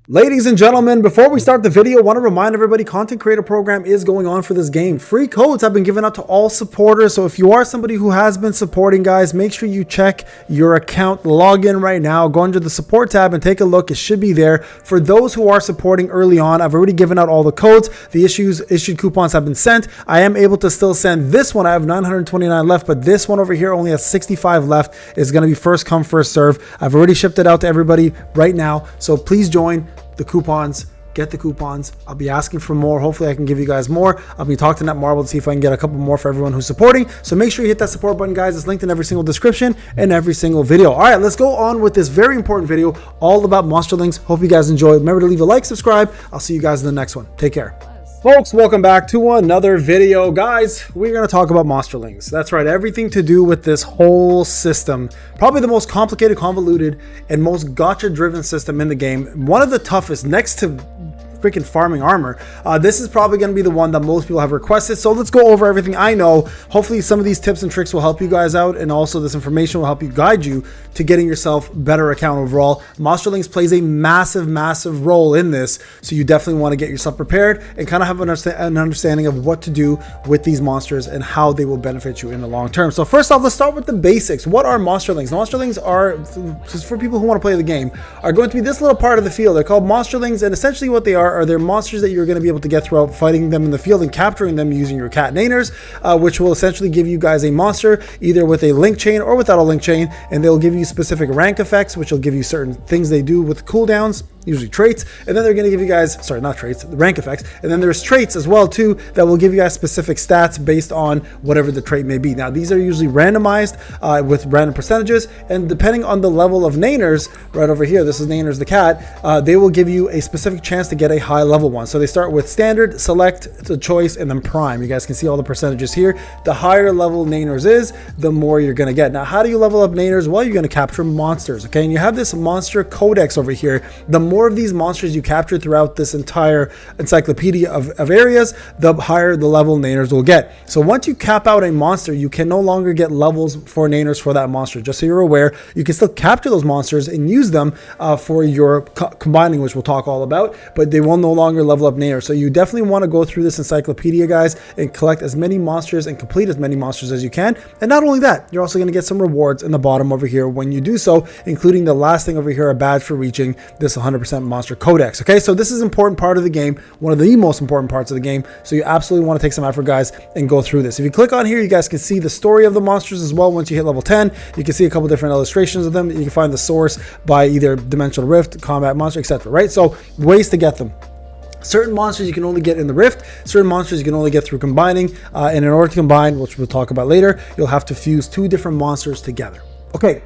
Ladies and gentlemen, before we start the video, I want to remind everybody content creator program is going on for this game. Free codes have been given out to all supporters. So if you are somebody who has been supporting, guys, make sure you check your account login right now. Go under the support tab and take a look. It should be there. For those who are supporting early on, I've already given out all the codes. The issued coupons have been sent. I am able to still send this one. I have 929 left, but this one over here only has 65 left. It's going to be first come, first serve. I've already shipped it out to everybody right now. So please join the coupons, get the coupons. I'll be asking for more. Hopefully I can give you guys more. I'll be talking to that Marble to see if I can get a couple more for everyone who's supporting. So make sure you hit that support button, guys. It's linked in every single description and every single video. All right, let's go on with this very important video all about Monsterlings. Hope you guys enjoy. Remember to leave a like, subscribe. I'll see you guys in the next one. Take care. Folks, welcome back to another video. Guys, we're going to talk about Monsterlings. That's right, everything to do with this whole system. Probably the most complicated, convoluted, and most gotcha-driven system in the game. One of the toughest, next to freaking farming armor. This is probably going to be the one that most people have requested. So let's go over everything I know. Hopefully some of these tips and tricks will help you guys out, and also this information will help you guide you to getting yourself better account overall. Monsterlings plays a massive role in this, so you definitely want to get yourself prepared and kind of have an understanding of what to do with these monsters and how they will benefit you in the long term. So first off, let's start with the basics. What are Monsterlings? Monsterlings are, just for people who want to play the game, are going to be this little part of the field. They're called Monsterlings, and essentially what they are they're monsters that you're going to be able to get throughout fighting them in the field and capturing them using your cat Nyanners, which will essentially give you guys a monster either with a link chain or without a link chain, and they'll give you specific rank effects, which will give you certain things they do with cooldowns, usually traits, and then they're going to give you guys, sorry, not traits, the rank effects, and then there's traits as well too that will give you guys specific stats based on whatever the trait may be. Now these are usually randomized with random percentages, and depending on the level of Nyanners, right over here, this is Nyanners the cat, they will give you a specific chance to get a high level one. So they start with standard, select, the choice, and then prime. You guys can see all the percentages here. The higher level Nyanners is, the more you're going to get. Now how do you level up Nyanners? Well, you're going to capture monsters, okay? And you have this monster codex over here. The more of these monsters you capture throughout this entire encyclopedia of areas, the higher the level Nyanners will get. So once you cap out a monster, you can no longer get levels for Nyanners for that monster. Just so you're aware, you can still capture those monsters and use them for your combining, which we'll talk all about, but they will no longer level up Nyanners. So you definitely want to go through this encyclopedia, guys, and collect as many monsters and complete as many monsters as you can. And not only that, you're also going to get some rewards in the bottom over here when you do so, including the last thing over here, a badge for reaching this 100% monster codex. Okay, so this is an important part of the game, one of the most important parts of the game, so you absolutely want to take some effort, guys, and go through this. If you click on here, you guys can see the story of the monsters as well. Once you hit level 10, you can see a couple different illustrations of them. You can find the source by either dimensional rift, combat monster, etc. right? So ways to get them. Certain monsters you can only get in the rift, certain monsters you can only get through combining, and in order to combine, which we'll talk about later, you'll have to fuse two different monsters together. Okay,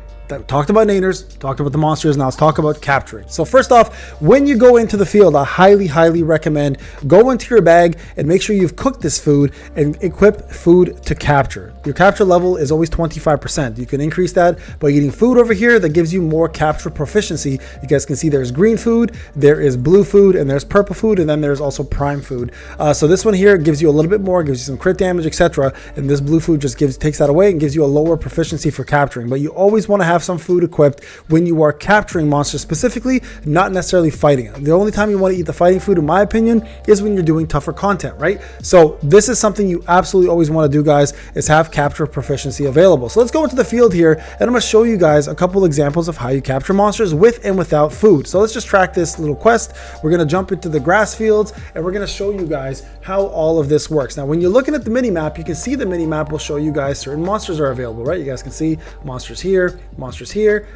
talked about Nyanners, talked about the monsters, now let's talk about capturing. So first off, when you go into the field, I highly recommend go into your bag and make sure you've cooked this food and equip food to capture. Your capture level is always 25%. You can increase that by eating food over here that gives you more capture proficiency. You guys can see there's green food, there is blue food, and there's purple food, and then there's also prime food. So this one here gives you a little bit more, gives you some crit damage, etc. And this blue food just takes that away and gives you a lower proficiency for capturing. But you always want to have some food equipped when you are capturing monsters specifically, not necessarily fighting them. The only time you want to eat the fighting food, in my opinion, is when you're doing tougher content, right? So this is something you absolutely always want to do, guys, is have capture proficiency available. So let's go into the field here, and I'm going to show you guys a couple examples of how you capture monsters with and without food. So let's just track this little quest. We're going to jump into the grass fields, and we're going to show you guys how all of this works. Now, when you're looking at the mini map, you can see the mini map will show you guys certain monsters are available, right? You guys can see monsters here,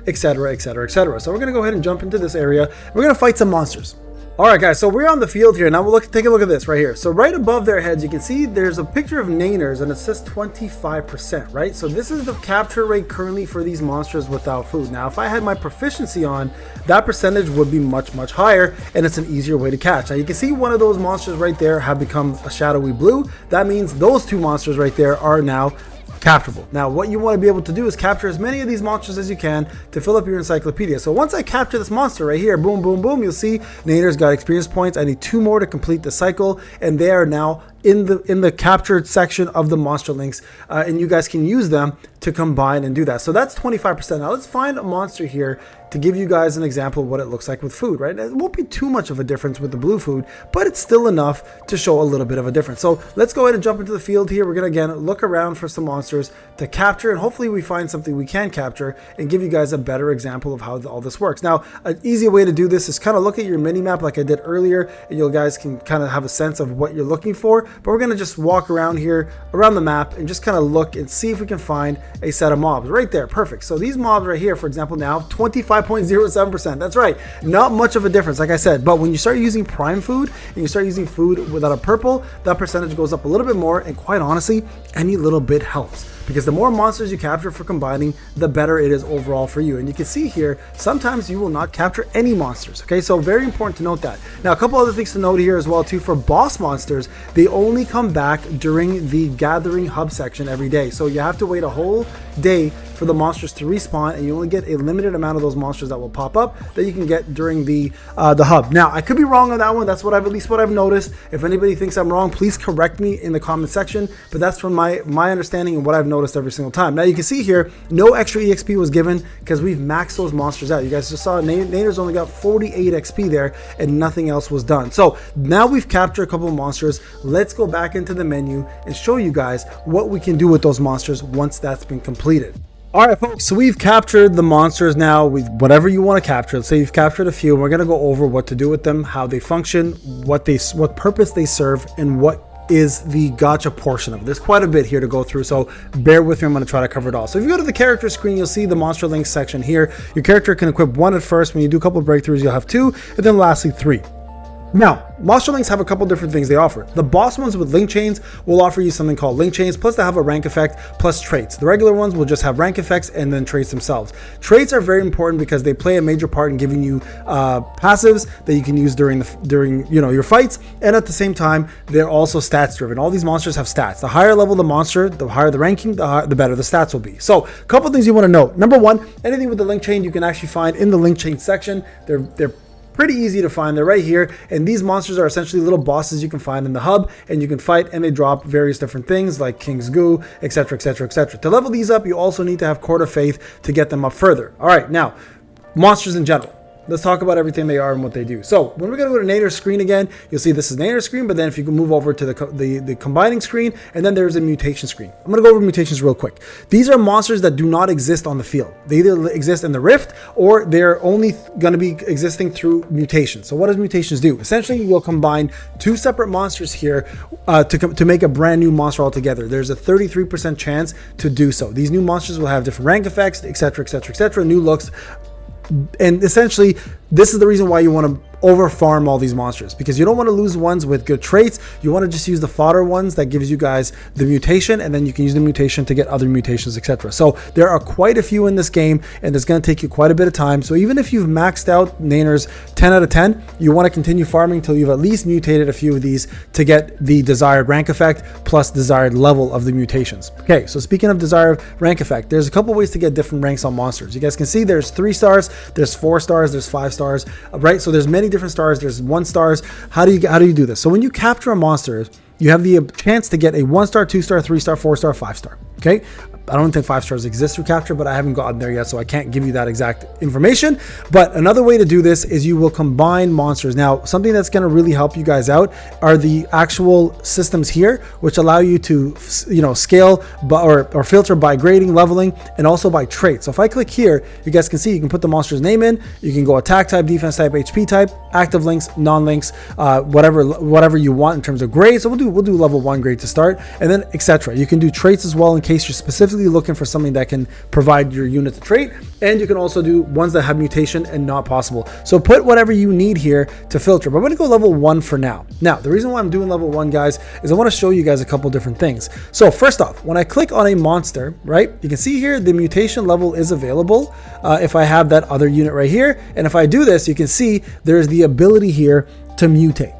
etc, etc. So we're going to go ahead and jump into this area. We're going to fight some monsters. All right, guys, so we're on the field here. Now we'll take a look at this right here. So right above their heads, you can see there's a picture of Nyanners, and it says 25%, right? So this is the capture rate currently for these monsters without food. Now, if I had my proficiency on, that percentage would be much higher, and it's an easier way to catch. Now you can see one of those monsters right there have become a shadowy blue. That means those two monsters right there are now capturable. Now what you want to be able to do is capture as many of these monsters as you can to fill up your encyclopedia. So once I capture this monster right here, boom, you'll see Nyanners got experience points. I need 2 more to complete the cycle, and they are now in the captured section of the Monsterlings, and you guys can use them to combine and do that. So that's 25%. Now let's find a monster here to give you guys an example of what it looks like with food, right? It won't be too much of a difference with the blue food, but it's still enough to show a little bit of a difference. So let's go ahead and jump into the field here. We're gonna again look around for some monsters to capture, and hopefully we find something we can capture and give you guys a better example of how all this works. Now, an easy way to do this is kind of look at your mini map like I did earlier, and you guys can kind of have a sense of what you're looking for. But we're gonna just walk around here, around the map, and just kind of look and see if we can find a set of mobs right there. Perfect. So these mobs right here, for example, now 25.07%. That's right. Not much of a difference, like I said. But when you start using prime food and you start using food without a purple, that percentage goes up a little bit more. And quite honestly, any little bit helps, because the more monsters you capture for combining, the better it is overall for you. And you can see here, sometimes you will not capture any monsters. Okay, so very important to note that. Now, a couple other things to note here as well too. For boss monsters, they only come back during the gathering hub section every day. So you have to wait a whole day for the monsters to respawn, and you only get a limited amount of those monsters that will pop up that you can get during the hub. Now, I could be wrong on that one. That's at least what I've noticed. If anybody thinks I'm wrong, please correct me in the comment section. But that's from my understanding and what I've noticed every single time. Now you can see here, no extra EXP was given because we've maxed those monsters out. You guys just saw Nyanners only got 48 XP there, and nothing else was done. So now we've captured a couple of monsters. Let's go back into the menu and show you guys what we can do with those monsters once that's been completed. All right, folks, so we've captured the monsters now. Whatever you want to capture. Let's say you've captured a few, and we're going to go over what to do with them, how they function, what purpose they serve, and what is the gacha portion of it. There's quite a bit here to go through, so bear with me. I'm going to try to cover it all. So if you go to the character screen, you'll see the Monsterling section here. Your character can equip one at first. When you do a couple of breakthroughs, you'll have two, and then lastly 3. Now, Monsterlings have a couple different things they offer. The boss ones with link chains will offer you something called link chains, plus they have a rank effect, plus traits. The regular ones will just have rank effects and then traits themselves. Traits are very important because they play a major part in giving you passives that you can use during your fights, and at the same time, they're also stats driven. All these monsters have stats. The higher level the monster, the higher the ranking, the better the stats will be. So, a couple things you want to note. Number one, anything with the link chain you can actually find in the link chain section. They're pretty easy to find. They're right here, and these monsters are essentially little bosses you can find in the hub, and you can fight, and they drop various different things like King's Goo, etc, etc, etc. To level these up, you also need to have Court of Faith to get them up further. All right, now monsters in general. Let's talk about everything they are and what they do. So when we're going to go to Nyanners screen again, you'll see this is Nyanners screen, but then if you can move over to the combining screen, and then there's a mutation screen. I'm going to go over mutations real quick. These are monsters that do not exist on the field. They either exist in the rift, or they're only going to be existing through mutations. So what does mutations do? Essentially, you'll combine 2 separate monsters here to make a brand new monster altogether. There's a 33% chance to do so. These new monsters will have different rank effects, etc, etc, etc, new looks. And essentially, this is the reason why you want to over farm all these monsters, because you don't want to lose ones with good traits. You want to just use the fodder ones that gives you guys the mutation, and then you can use the mutation to get other mutations, etc. So there are quite a few in this game, and it's going to take you quite a bit of time. So even if you've maxed out Nyanners 10 out of 10, you want to continue farming until you've at least mutated a few of these to get the desired rank effect plus desired level of the mutations. Okay, so speaking of desired rank effect, there's a couple ways to get different ranks on monsters. You guys can see there's 3 stars, there's 4 stars, there's 5 stars, right? So there's many different stars. There's 1 stars. How do you do this? So when you capture a monster, you have the chance to get a 1 star, 2 star, 3 star, 4 star, 5 star. Okay, I don't think 5 stars exist through capture, but I haven't gotten there yet, so I can't give you that exact information. But another way to do this is you will combine monsters. Now, something that's going to really help you guys out are the actual systems here, which allow you to, scale or filter by grading, leveling, and also by trait. So if I click here, you guys can see you can put the monster's name in. You can go attack type, defense type, HP type, active links, non-links, whatever you want in terms of grade. So we'll do level 1 grade to start, and then etc. You can do traits as well in case you're specifically looking for something that can provide your unit to trait, and you can also do ones that have mutation and not possible. So put whatever you need here to filter, but I'm going to go level 1 for now. Now, the reason why I'm doing level 1, guys, is I want to show you guys a couple different things. So first off, when I click on a monster, right, you can see here the mutation level is available if I have that other unit right here, and if I do this, you can see there's the ability here to mutate.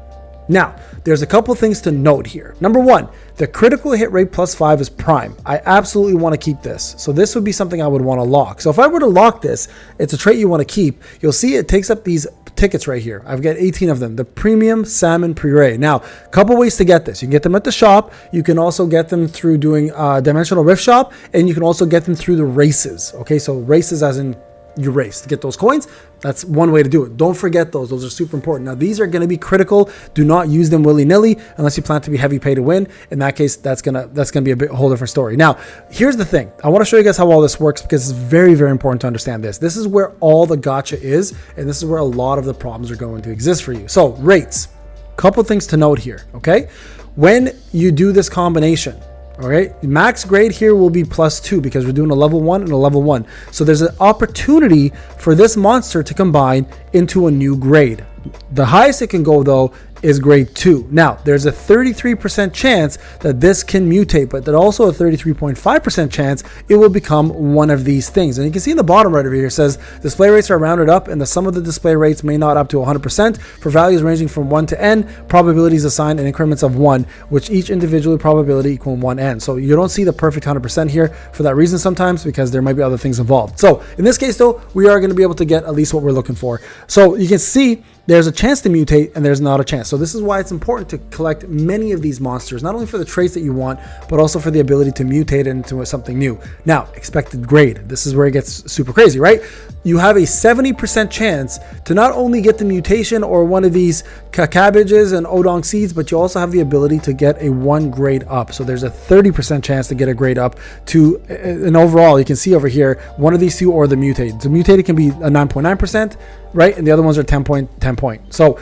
Now, there's a couple things to note here. Number 1, the critical hit rate +5 is prime. I absolutely want to keep this. So this would be something I would want to lock. So if I were to lock this, it's a trait you want to keep. You'll see it takes up these tickets right here. I've got 18 of them, the premium salmon puree. Now, a couple ways to get this. You can get them at the shop. You can also get them through doing Dimensional Rift Shop, and you can also get them through the races. Okay, so races as in you race to get those coins. That's one way to do it. Don't forget those. Those are super important. Now, these are going to be critical. Do not use them willy-nilly unless you plan to be heavy pay to win. In that case, that's gonna be a whole different story. Now, here's the thing. I want to show you guys how all this works because it's very, very important to understand this. This is where all the gotcha is, and this is where a lot of the problems are going to exist for you. So, rates. Couple things to note here, okay? When you do this combination, all right, max grade here will be +2 because we're doing a level 1 and a level 1. So there's an opportunity for this monster to combine into a new grade. The highest it can go, though, is grade 2. Now, there's a 33% chance that this can mutate, but there's also a 33.5% chance it will become one of these things. And you can see in the bottom right over here, it says display rates are rounded up and the sum of the display rates may not up to 100% for values ranging from 1 to n, probabilities assigned in increments of 1, which each individual probability equal 1n. So you don't see the perfect 100% here for that reason sometimes, because there might be other things involved. So in this case, though, we are going to be able to get at least what we're looking for. So you can see there's a chance to mutate and there's not a chance. So this is why it's important to collect many of these monsters, not only for the traits that you want, but also for the ability to mutate into something new. Now, expected grade. This is where it gets super crazy, right? You have a 70% chance to not only get the mutation or one of these cabbages and odong seeds, but you also have the ability to get a 1 grade up. So there's a 30% chance to get a grade up to an overall. You can see over here, one of these two or the mutated. The mutated can be a 9.9%, right? And the other ones are 10 point. So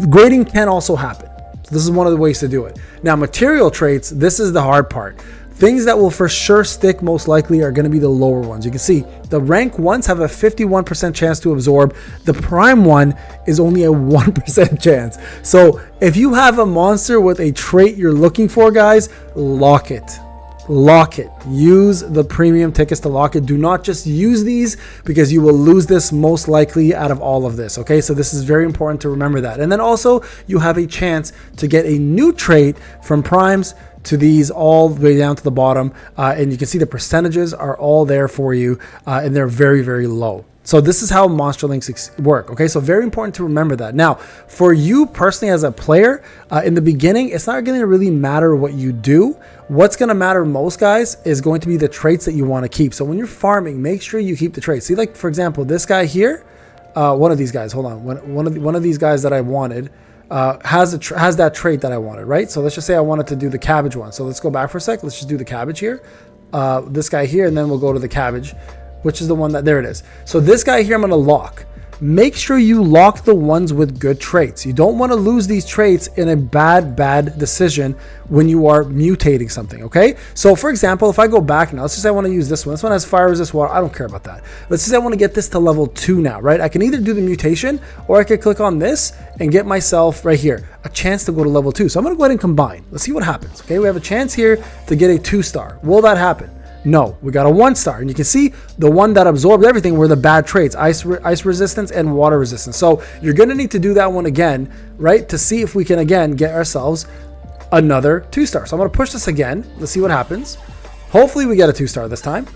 grading can also happen. So this is one of the ways to do it. Now, material traits, this is the hard part. Things that will for sure stick most likely are going to be the lower ones. You can see the rank ones have a 51% chance to absorb. The prime one is only a 1% chance. So if you have a monster with a trait you're looking for, guys, lock it. Lock it. Use the premium tickets to lock it. Do not just use these because you will lose this most likely out of all of this. Okay, so this is very important to remember that. And then also you have a chance to get a new trait from primes to these all the way down to the bottom, and you can see the percentages are all there for you, and they're very, very low. So this is how Monsterlings work. Okay, so very important to remember that. Now, for you personally as a player, in the beginning, it's not going to really matter what you do. What's going to matter most, guys, is going to be the traits that you want to keep. So when you're farming, make sure you keep the traits. See, like for example, this guy here, one of these guys. Hold on, one of these guys that I wanted has that trait that I wanted, right? So let's just say I wanted to do the cabbage one. So let's go back for a sec. Let's just do the cabbage here. This guy here, and then we'll go to the cabbage, which is the one that, there it is. So this guy here, I'm going to lock. Make sure you lock the ones with good traits. You don't want to lose these traits in a bad decision when you are mutating something, okay? So for example, if I go back now, let's just say I want to use this one. This one has fire resist water. I don't care about that. Let's just say I want to get this to level 2 now, right? I can either do the mutation or I could click on this and get myself right here a chance to go to level 2. So I'm going to go ahead and combine. Let's see what happens, okay? We have a chance here to get a 2-star. Will that happen? No, we got a 1-star, and you can see the one that absorbed everything were the bad traits, ice resistance and water resistance. So you're going to need to do that one again, right, to see if we can again get ourselves another 2-star. So I'm going to push this again. Let's see what happens. Hopefully we get a 2-star this time.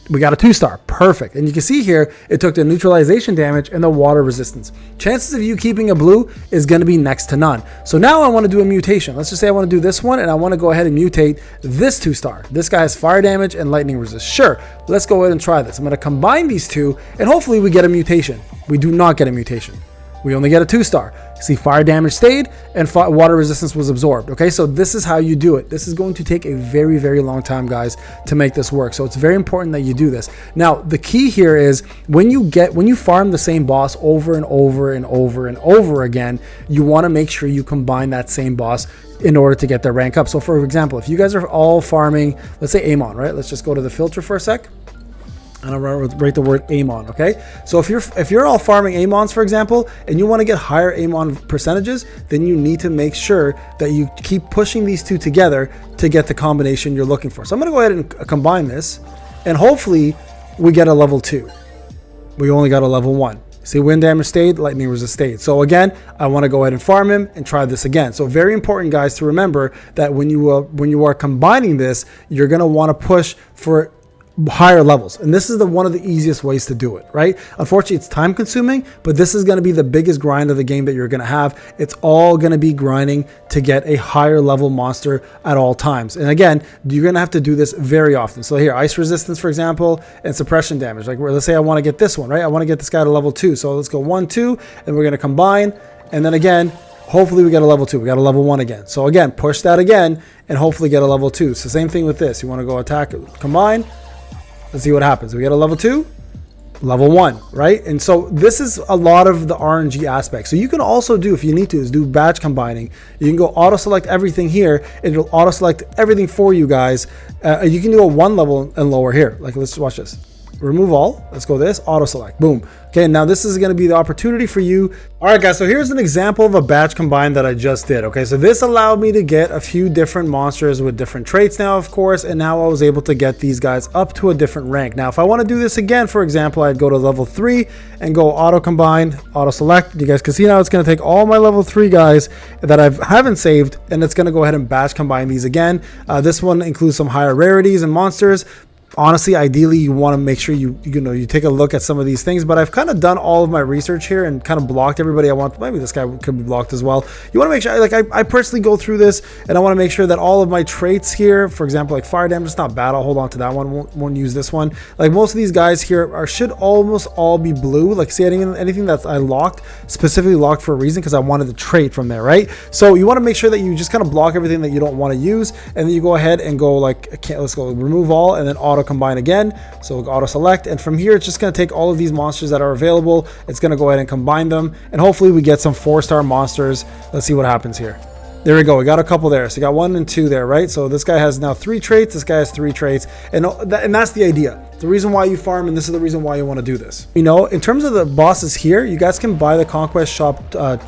We got a 2-star. Perfect. And you can see here, it took the neutralization damage and the water resistance. Chances of you keeping a blue is going to be next to none. So now I want to do a mutation. Let's just say I want to do this one, and I want to go ahead and mutate this 2-star. This guy has fire damage and lightning resist. Sure, let's go ahead and try this. I'm going to combine these two, and hopefully we get a mutation. We do not get a mutation. We only get a 2-star. See, fire damage stayed and water resistance was absorbed. Okay, so this is how you do it. This is going to take a very, very long time, guys, to make this work. So it's very important that you do this. Now, the key here is when you farm the same boss over and over and over and over again, you want to make sure you combine that same boss in order to get their rank up. So for example, if you guys are all farming, let's say Amon, right? Let's just go to the filter for a sec. And I'll write the word Amon, okay? So if you're all farming Amons, for example, and you want to get higher Amon percentages, then you need to make sure that you keep pushing these two together to get the combination you're looking for. So I'm going to go ahead and combine this, and hopefully we get a level 2. We only got a level 1. See, wind damage stayed, lightning resist stayed. So again, I want to go ahead and farm him and try this again. So very important, guys, to remember that when you are combining this, you're going to want to push for higher levels. And this is one of the easiest ways to do it, right? Unfortunately, it's time consuming, but this is going to be the biggest grind of the game that you're going to have. It's all going to be grinding to get a higher level monster at all times. And again, you're going to have to do this very often. So here, ice resistance, for example, and suppression damage. Like, let's say I want to get this one, right? I want to get this guy to level 2. So let's go 1, 2, and we're going to combine. And then again, hopefully we get a level 2. We got a level 1 again. So again, push that again and hopefully get a level 2. So same thing with this. You want to go attack, combine. Let's see what happens. We get a level 2, level 1, right? And so this is a lot of the RNG aspect. So you can also do, if you need to, is do batch combining. You can go auto select everything here and it'll auto select everything for you guys. You can do a 1 level and lower here. Like, let's watch this. Remove all. Let's go this, auto select, boom. Okay, now this is going to be the opportunity for you. All right, guys, so here's an example of a batch combine that I just did. Okay, so this allowed me to get a few different monsters with different traits now, of course, and now I was able to get these guys up to a different rank. Now, if I want to do this again, for example, I'd go to level 3 and go auto combine, auto select. You guys can see now it's going to take all my level 3 guys that I haven't saved, and it's going to go ahead and batch combine these again. This one includes some higher rarities and monsters. Honestly, ideally, you want to make sure you take a look at some of these things, but I've kind of done all of my research here and kind of blocked everybody I want. Maybe this guy could be blocked as well. You want to make sure, like, I personally go through this and I want to make sure that all of my traits here, for example, like fire damage, it's not bad. I'll hold on to that one. Won't use this one. Like, most of these guys here should almost all be blue. Like, see, anything that I locked, specifically locked for a reason, because I wanted the trait from there, right? So you want to make sure that you just kind of block everything that you don't want to use, and then you go ahead and go like, okay, let's go remove all, and then auto combine again. So auto select, and from here it's just going to take all of these monsters that are available. It's going to go ahead and combine them, and hopefully we get some 4-star monsters. Let's see what happens here. There we go. We got a couple there. So you got 1 and 2 there, right? So this guy has now 3 traits. This guy has 3 traits, and that's the idea. The reason why you farm, and this is the reason why you want to do this. You know, in terms of the bosses here, you guys can buy the Conquest Shop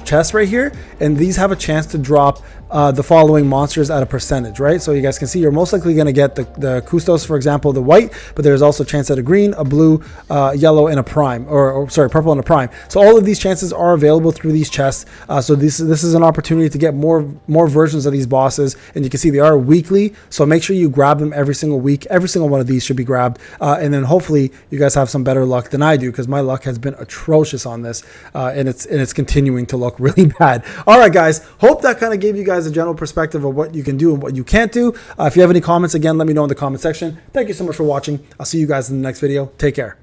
chest right here, and these have a chance to drop the following monsters at a percentage, right? So you guys can see you're most likely going to get the Custos, for example, the white, but there's also a chance at a green, a blue, yellow, and a prime, or sorry, purple and a prime. So all of these chances are available through these chests. So this is an opportunity to get more versions of these bosses, and you can see they are weekly. So make sure you grab them every single week. Every single one of these should be grabbed, and then hopefully you guys have some better luck than I do, because my luck has been atrocious on this, and it's continuing to look really bad. All right, guys, hope that kind of gave you guys a general perspective of what you can do and what you can't do. If you have any comments, again, let me know in the comment section. Thank you so much for watching. I'll see you guys in the next video. Take care.